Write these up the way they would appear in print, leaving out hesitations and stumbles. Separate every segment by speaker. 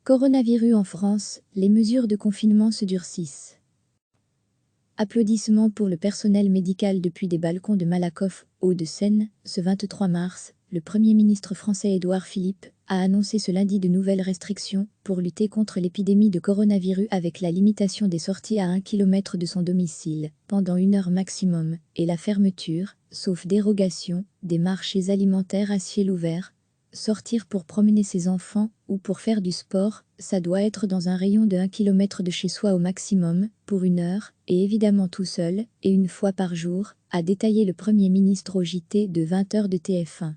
Speaker 1: Coronavirus en France, les mesures de confinement se durcissent. Applaudissements pour le personnel médical depuis des balcons de Malakoff, Hauts-de-Seine. Ce 23 mars, le Premier ministre français Édouard Philippe a annoncé ce lundi de nouvelles restrictions pour lutter contre l'épidémie de coronavirus avec la limitation des sorties à 1 km de son domicile pendant 1 heure maximum et la fermeture, sauf dérogation, des marchés alimentaires à ciel ouvert. Sortir pour promener ses enfants ou pour faire du sport, ça doit être dans un rayon de 1 km de chez soi au maximum, pour 1 heure, et évidemment tout seul, et 1 fois par jour, a détaillé le Premier ministre au JT de 20h de TF1.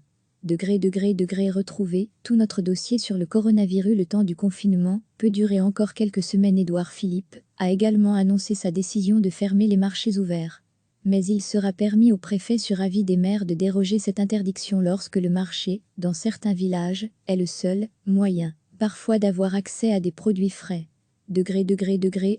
Speaker 1: Retrouver tout notre dossier sur le coronavirus. Le temps du confinement peut durer encore quelques semaines. Édouard Philippe a également annoncé sa décision de fermer les marchés ouverts. Mais il sera permis au préfet sur avis des maires de déroger cette interdiction lorsque le marché, dans certains villages, est le seul moyen, parfois d'avoir accès à des produits frais.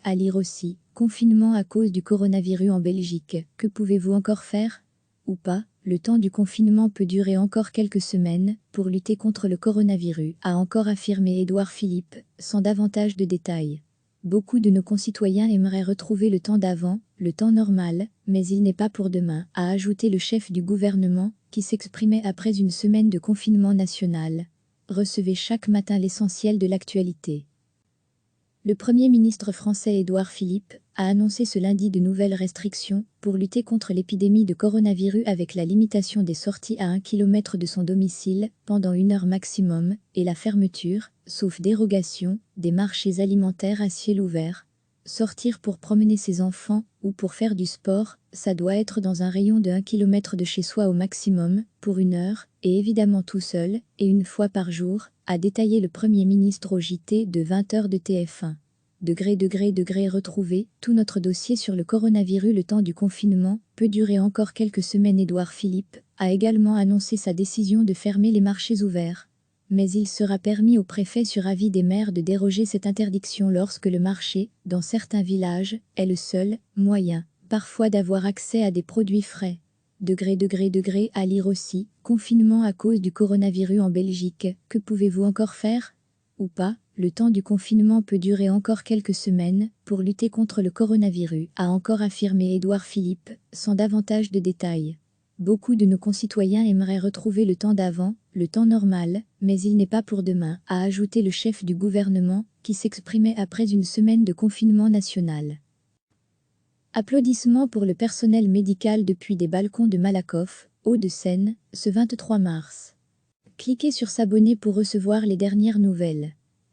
Speaker 1: À lire aussi, confinement à cause du coronavirus en Belgique. Que pouvez-vous encore faire? Ou pas, le temps du confinement peut durer encore quelques semaines pour lutter contre le coronavirus, a encore affirmé Édouard Philippe, sans davantage de détails. Beaucoup de nos concitoyens aimeraient retrouver le temps d'avant, le temps normal, mais il n'est pas pour demain, a ajouté le chef du gouvernement, qui s'exprimait après une semaine de confinement national. Recevez chaque matin l'essentiel de l'actualité. Le Premier ministre français Édouard Philippe a annoncé ce lundi de nouvelles restrictions pour lutter contre l'épidémie de coronavirus avec la limitation des sorties à 1 km de son domicile pendant 1 heure maximum et la fermeture, sauf dérogation, des marchés alimentaires à ciel ouvert. Sortir pour promener ses enfants ou pour faire du sport, ça doit être dans un rayon de 1 km de chez soi au maximum, pour 1 heure, et évidemment tout seul, et 1 fois par jour, a détaillé le Premier ministre au JT de 20h de TF1. Retrouver tout notre dossier sur le coronavirus. Le temps du confinement peut durer encore quelques semaines. Édouard Philippe a également annoncé sa décision de fermer les marchés ouverts. Mais il sera permis au préfet sur avis des maires de déroger cette interdiction lorsque le marché, dans certains villages, est le seul moyen, parfois d'avoir accès à des produits frais. À lire aussi, confinement à cause du coronavirus en Belgique. Que pouvez-vous encore faire? Ou pas, le temps du confinement peut durer encore quelques semaines pour lutter contre le coronavirus, a encore affirmé Édouard Philippe, sans davantage de détails. Beaucoup de nos concitoyens aimeraient retrouver le temps d'avant, le temps normal, mais il n'est pas pour demain, a ajouté le chef du gouvernement, qui s'exprimait après une semaine de confinement national. Applaudissements pour le personnel médical depuis des balcons de Malakoff, Hauts-de-Seine, ce 23 mars. Cliquez sur s'abonner pour recevoir les dernières nouvelles.